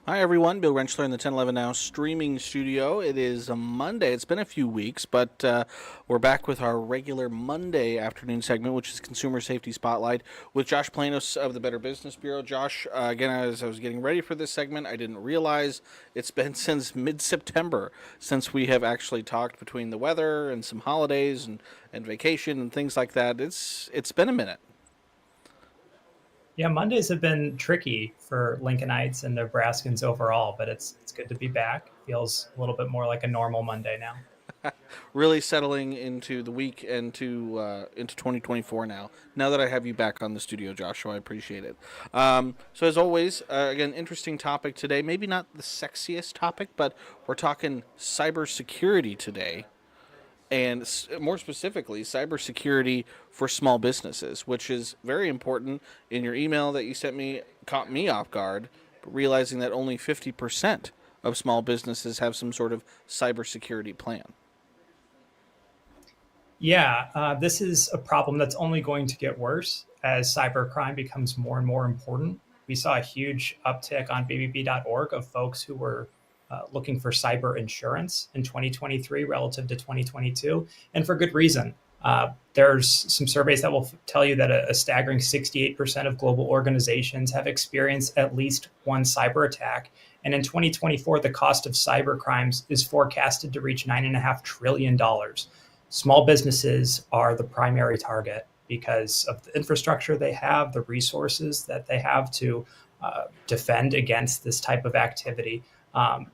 Hi everyone, Bill Rentschler in the 1011 Now streaming studio. It is a Monday. It's been a few weeks, but we're back with our regular Monday afternoon segment, which is Consumer Safety Spotlight with Josh Planos of the Better Business Bureau. Josh, again, as I was getting ready for this segment, I didn't realize it's been since mid-September since we have actually talked between the weather and some holidays and vacation and things like that. It's been a minute. Yeah, Mondays have been tricky for Lincolnites and Nebraskans overall, but it's good to be back. Feels a little bit more like a normal Monday now. Really settling into the week and into 2024 now. Now that I have you back on the studio, Joshua, I appreciate it. So as always, again, interesting topic today. Maybe not the sexiest topic, but we're talking cybersecurity today, and more specifically, cybersecurity for small businesses, which is very important. In your email that you sent me, caught me off guard, realizing that only 50% of small businesses have some sort of cybersecurity plan. Yeah, this is a problem that's only going to get worse as cybercrime becomes more and more important. We saw a huge uptick on BBB.org of folks who were looking for cyber insurance in 2023 relative to 2022, and for good reason. There's some surveys that will tell you that a staggering 68% of global organizations have experienced at least one cyber attack. And in 2024, the cost of cyber crimes is forecasted to reach $9.5 trillion. Small businesses are the primary target because of the infrastructure they have, the resources that they have to defend against this type of activity.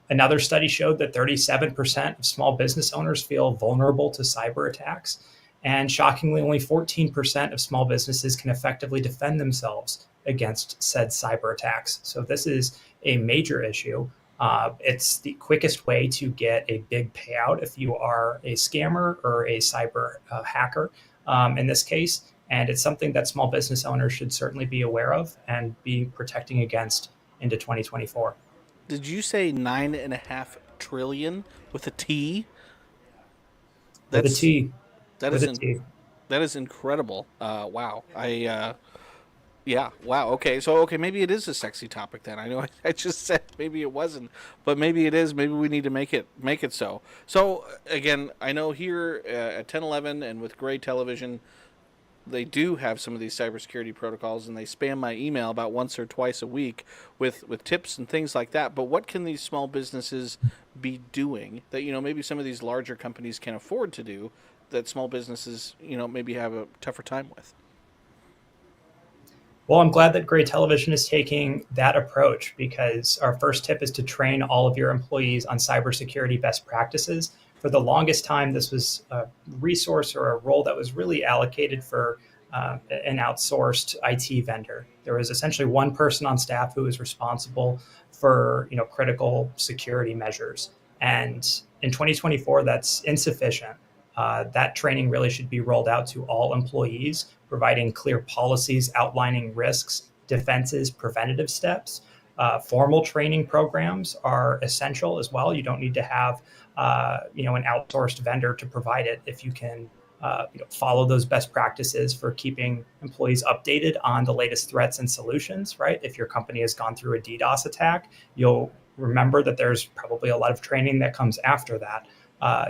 Another study showed that 37% of small business owners feel vulnerable to cyber attacks. And shockingly, only 14% of small businesses can effectively defend themselves against said cyber attacks. So this is a major issue. It's the quickest way to get a big payout if you are a scammer or a cyber hacker in this case. And it's something that small business owners should certainly be aware of and be protecting against into 2024. Did you say 9.5 trillion with a T? With a That's T, that with is a T. that is incredible. Wow. Yeah. Wow. Okay. So okay, maybe it is a sexy topic then. I know I just said maybe it wasn't, but maybe it is. Maybe we need to make it so. So again, I know here at 1011 and with Gray Television, they do have some of these cybersecurity protocols, and they spam my email about once or twice a week with tips and things like that. But what can these small businesses be doing that maybe some of these larger companies can afford to do that small businesses maybe have a tougher time with? Well, I'm glad that Gray Television is taking that approach because our first tip is to train all of your employees on cybersecurity best practices. For the longest time, this was a resource or a role that was really allocated for an outsourced IT vendor. There was essentially one person on staff who was responsible for critical security measures, and in 2024, that's insufficient. That training really should be rolled out to all employees, providing clear policies outlining risks, defenses, preventative steps. Formal training programs are essential as well. You don't need to have, an outsourced vendor to provide it if you can, follow those best practices for keeping employees updated on the latest threats and solutions. Right? If your company has gone through a DDoS attack, you'll remember that there's probably a lot of training that comes after that.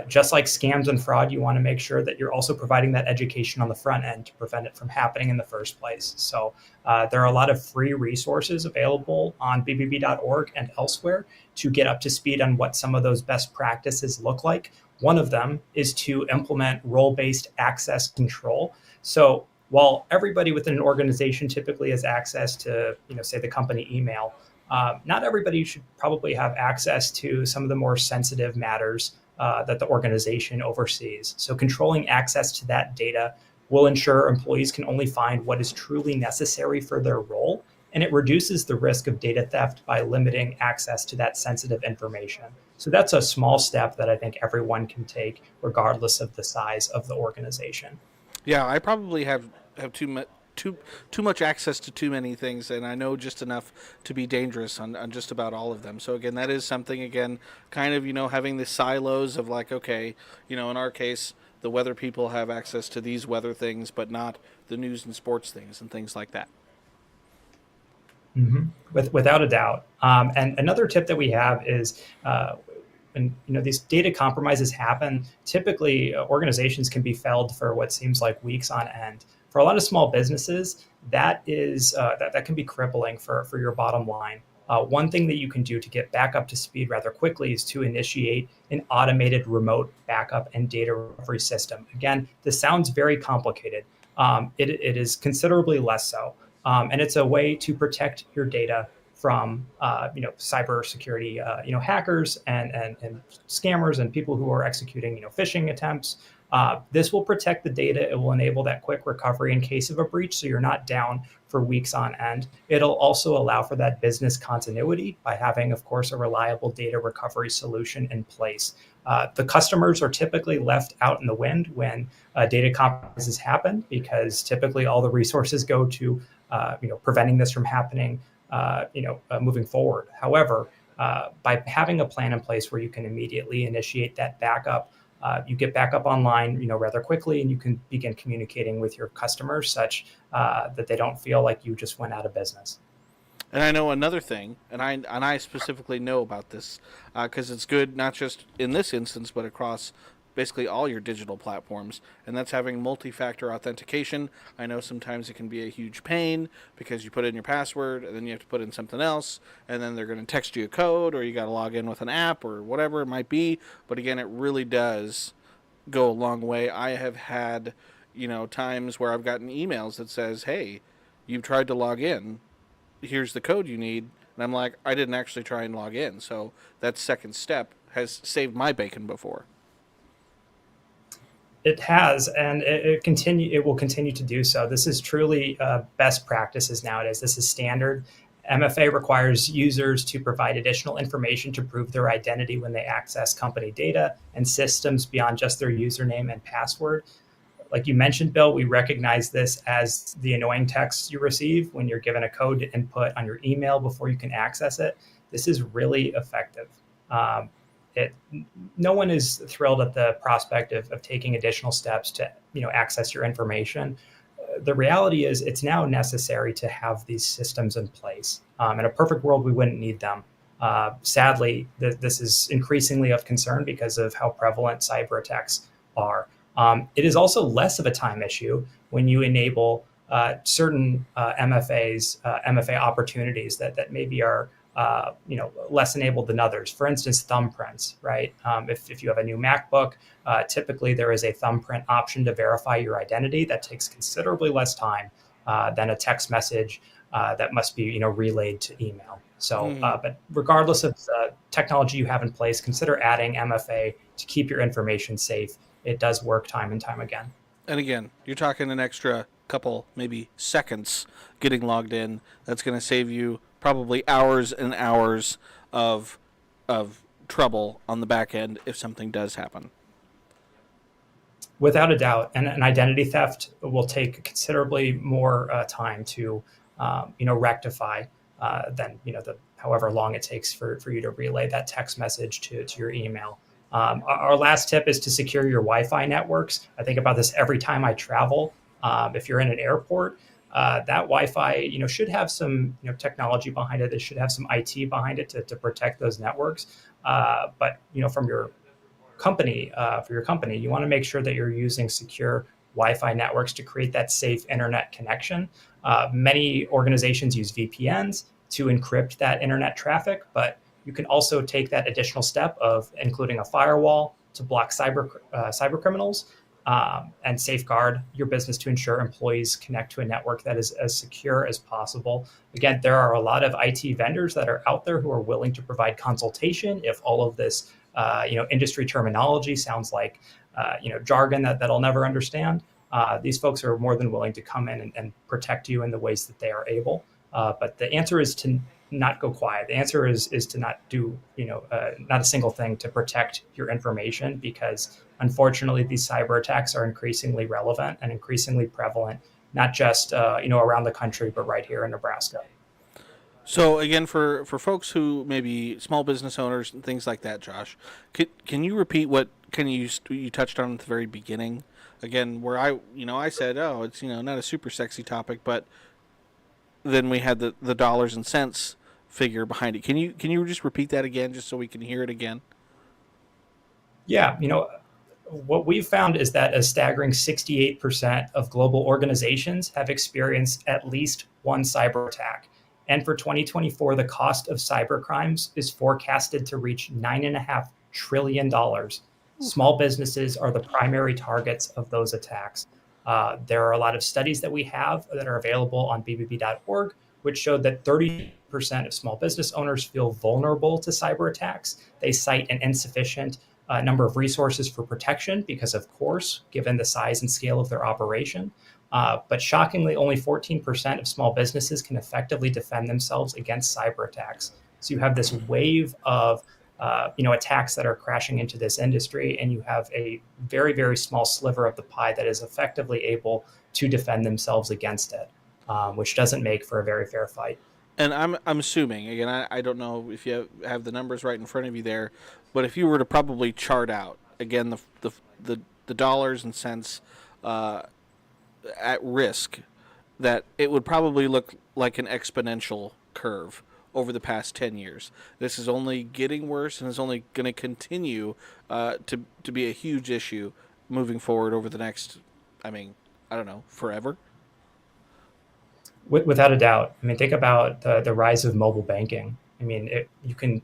Just like scams and fraud, you want to make sure that you're also providing that education on the front end to prevent it from happening in the first place. So there are a lot of free resources available on bbb.org and elsewhere to get up to speed on what some of those best practices look like. One of them is to implement role-based access control. So while everybody within an organization typically has access to, say the company email, not everybody should probably have access to some of the more sensitive matters that the organization oversees. So controlling access to that data will ensure employees can only find what is truly necessary for their role, and it reduces the risk of data theft by limiting access to that sensitive information. So that's a small step that I think everyone can take, regardless of the size of the organization. Yeah, I probably have too much access to too many things, and I know just enough to be dangerous on just about all of them. So again, that is something, again, kind of having the silos of like, okay, in our case, the weather people have access to these weather things, but not the news and sports things and things like that. Without a doubt. And another tip that we have is, when these data compromises happen, typically organizations can be felled for what seems like weeks on end. For a lot of small businesses, that can be crippling for your bottom line. One thing that you can do to get back up to speed rather quickly is to initiate an automated remote backup and data recovery system. Again, this sounds very complicated. It is considerably less so. And it's a way to protect your data from cybersecurity, hackers and scammers and people who are executing phishing attempts. This will protect the data. It will enable that quick recovery in case of a breach, so you're not down for weeks on end. It'll also allow for that business continuity by having, of course, a reliable data recovery solution in place. The customers are typically left out in the wind when data compromises happen, because typically all the resources go to preventing this from happening moving forward. However, by having a plan in place where you can immediately initiate that backup, you get back up online, rather quickly, and you can begin communicating with your customers such that they don't feel like you just went out of business. And I know another thing, and I specifically know about this because it's good not just in this instance, but across basically all your digital platforms, and that's having multi-factor authentication. I know sometimes it can be a huge pain because you put in your password and then you have to put in something else, and then they're going to text you a code, or you got to log in with an app or whatever it might be. But again, it really does go a long way. I have had, times where I've gotten emails that says, "Hey, you've tried to log in. Here's the code you need." And I'm like, I didn't actually try and log in. So that second step has saved my bacon before. It has, and it will continue to do so. This is truly best practices nowadays. This is standard. MFA requires users to provide additional information to prove their identity when they access company data and systems beyond just their username and password. Like you mentioned, Bill, we recognize this as the annoying texts you receive when you're given a code to input on your email before you can access it. This is really effective. Um, no one is thrilled at the prospect of taking additional steps to access your information. The reality is it's now necessary to have these systems in place. In a perfect world, we wouldn't need them. Sadly, this is increasingly of concern because of how prevalent cyber attacks are. It is also less of a time issue when you enable certain MFA opportunities that maybe are less enabled than others. For instance, thumbprints, right? If you have a new MacBook, typically there is a thumbprint option to verify your identity that takes considerably less time than a text message that must be relayed to email. So, but regardless of the technology you have in place, consider adding MFA to keep your information safe. It does work time and time again. And again, you're talking an extra couple, maybe seconds getting logged in. That's going to save you probably hours and hours of trouble on the back end if something does happen. Without a doubt, and an identity theft will take considerably more time to rectify than the however long it takes for you to relay that text message to your email. Our last tip is to secure your Wi-Fi networks. I think about this every time I travel. If you're in an airport, that Wi-Fi, should have some technology behind it. It should have some IT behind it to protect those networks. But from your company, for your company, you want to make sure that you're using secure Wi-Fi networks to create that safe internet connection. Many organizations use VPNs to encrypt that internet traffic, but you can also take that additional step of including a firewall to block cyber criminals and safeguard your business to ensure employees connect to a network that is as secure as possible. Again, there are a lot of IT vendors that are out there who are willing to provide consultation if all of this industry terminology sounds like jargon that I'll never understand. These folks are more than willing to come in and protect you in the ways that they are able. But the answer is to not go quiet. The answer is to not do not a single thing to protect your information, because unfortunately these cyber attacks are increasingly relevant and increasingly prevalent, not just around the country, but right here in Nebraska. So again, for folks who maybe small business owners and things like that, Josh, can you repeat what you touched on at the very beginning? Again, where I said, oh, it's not a super sexy topic, but then we had the dollars and cents figure behind it. Can you just repeat that again, just so we can hear it again? Yeah, what we've found is that a staggering 68% of global organizations have experienced at least one cyber attack. And for 2024, the cost of cyber crimes is forecasted to reach $9.5 trillion. Small businesses are the primary targets of those attacks. There are a lot of studies that we have that are available on bbb.org, which showed that 30% of small business owners feel vulnerable to cyber attacks. They cite an insufficient number of resources for protection because, of course, given the size and scale of their operation. But shockingly, only 14% of small businesses can effectively defend themselves against cyber attacks. So you have this wave of attacks that are crashing into this industry, and you have a very, very small sliver of the pie that is effectively able to defend themselves against it, which doesn't make for a very fair fight. And I'm assuming, again, I don't know if you have the numbers right in front of you there, but if you were to probably chart out again the dollars and cents at risk, that it would probably look like an exponential curve over the past 10 years. This is only getting worse and is only going to continue to be a huge issue moving forward over the next, I mean, I don't know, forever. Without a doubt. I mean, think about the rise of mobile banking. I mean, you can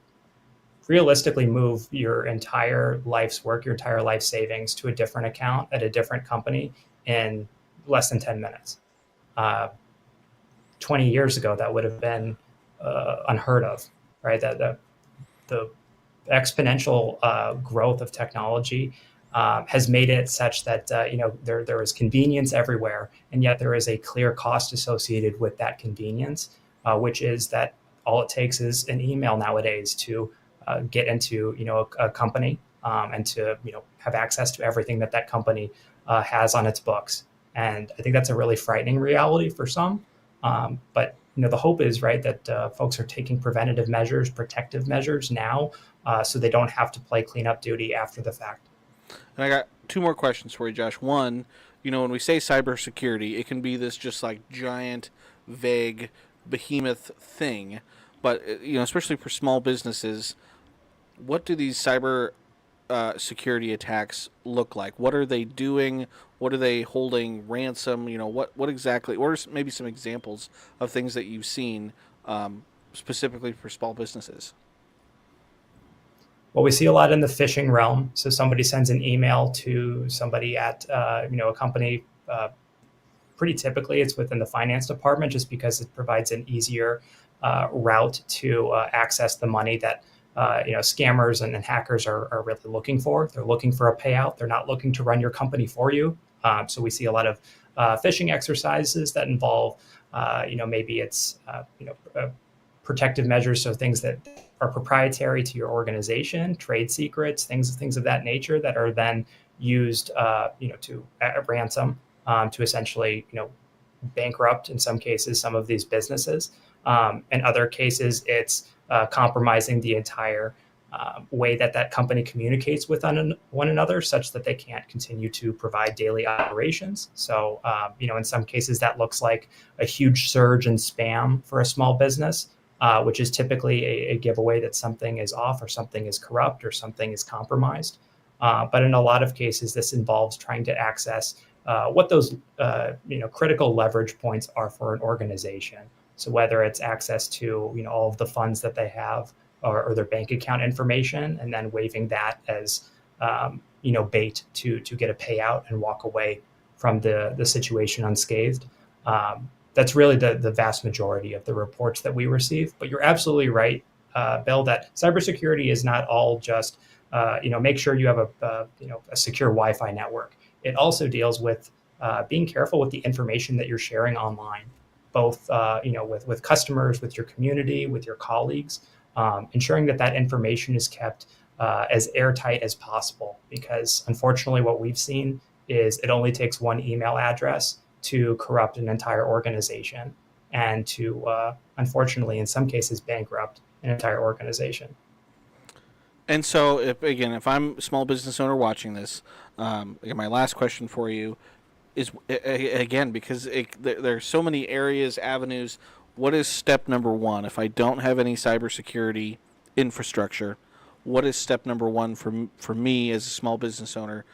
realistically move your entire life's work, your entire life savings to a different account at a different company in less than 10 minutes. Uh, 20 years ago, that would have been unheard of, right? The exponential growth of technology has made it such that there is convenience everywhere, and yet there is a clear cost associated with that convenience, which is that all it takes is an email nowadays to get into a company and to have access to everything that company has on its books. And I think that's a really frightening reality for some. But the hope is right that folks are taking preventative measures, protective measures now, so they don't have to play cleanup duty after the fact. And I got two more questions for you, Josh. One, when we say cybersecurity, it can be this just like giant, vague, behemoth thing. But, especially for small businesses, what do these cyber security attacks look like? What are they doing? What are they holding ransom? What exactly? What are maybe some examples of things that you've seen specifically for small businesses? Well, we see a lot in the phishing realm. So somebody sends an email to somebody at a company. Pretty typically, it's within the finance department, just because it provides an easier route to access the money that scammers and hackers are really looking for. They're looking for a payout. They're not looking to run your company for you. So we see a lot of phishing exercises that involve, maybe it's protective measures, so things that are proprietary to your organization, trade secrets, things of that nature that are then used, to at ransom to essentially, bankrupt in some cases some of these businesses. In other cases, it's compromising the entire way that company communicates with one another, such that they can't continue to provide daily operations. So, in some cases, that looks like a huge surge in spam for a small business, which is typically a giveaway that something is off or something is corrupt or something is compromised. But in a lot of cases, this involves trying to access what those critical leverage points are for an organization. So whether it's access to all of the funds that they have, or their bank account information, and then waiving that as bait to get a payout and walk away from the situation unscathed. That's really the vast majority of the reports that we receive. But you're absolutely right, Bill, that cybersecurity is not all just make sure you have a secure Wi-Fi network. It also deals with being careful with the information that you're sharing online, both with customers, with your community, with your colleagues, ensuring that information is kept as airtight as possible. Because unfortunately, what we've seen is it only takes one email address to corrupt an entire organization and to, unfortunately, in some cases, bankrupt an entire organization. And so, if I'm a small business owner watching this, again, my last question for you is, again, because there are so many areas, avenues what is step number one? If I don't have any cybersecurity infrastructure, what is step number one for me as a small business owner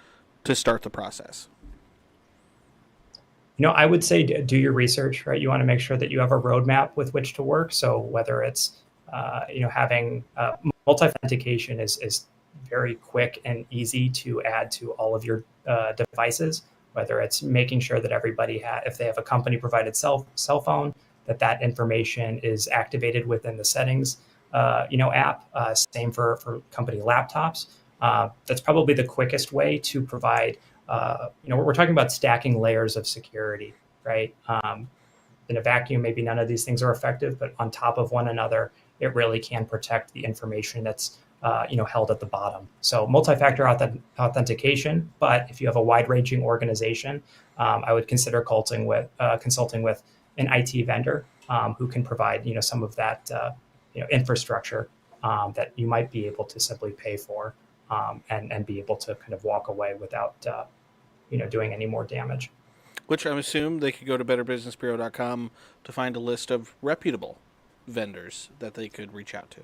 to start the process? I would say do your research, right? You want to make sure that you have a roadmap with which to work. So whether it's, having multi-authentication is very quick and easy to add to all of your devices. Whether it's making sure that everybody if they have a company provided cell phone, that information is activated within the settings, app. Same for company laptops. That's probably the quickest way to provide. We're talking about stacking layers of security, right? In a vacuum, maybe none of these things are effective, but on top of one another, it really can protect the information that's held at the bottom. So multi-factor authentication, but if you have a wide-ranging organization, I would consider consulting with an IT vendor who can provide some of that infrastructure that you might be able to simply pay for and be able to kind of walk away without doing any more damage. Which I'm assuming they could go to betterbusinessbureau.com to find a list of reputable vendors that they could reach out to.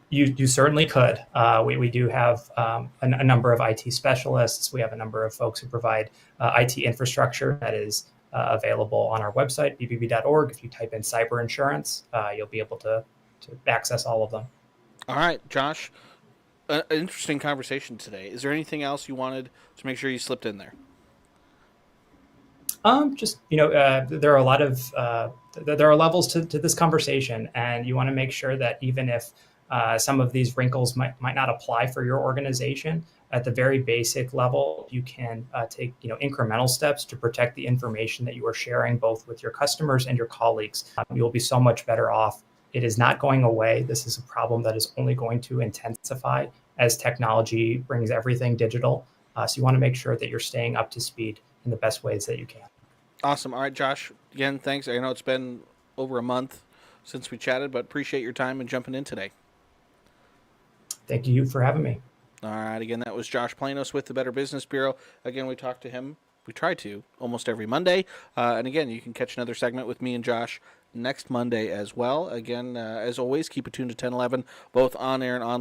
You certainly could. We do have a number of IT specialists. We have a number of folks who provide IT infrastructure that is available on our website, bbb.org. If you type in cyber insurance, you'll be able to access all of them. All right, Josh, an interesting conversation today. Is there anything else you wanted to make sure you slipped in there? There are a lot of there are levels to this conversation, and you want to make sure that even if some of these wrinkles might not apply for your organization, at the very basic level, you can take incremental steps to protect the information that you are sharing, both with your customers and your colleagues. You will be so much better off. It is not going away. This is a problem that is only going to intensify as technology brings everything digital. So you want to make sure that you're staying up to speed in the best ways that you can. Awesome. All right, Josh, again, thanks. I know it's been over a month since we chatted, but appreciate your time and jumping in today. Thank you for having me. All right, again, that was Josh Planos with the Better Business Bureau. Again, we talked to him. We try to almost every Monday. And again, you can catch another segment with me and Josh next Monday as well. Again, as always, keep it tuned to 1011, both on air and online.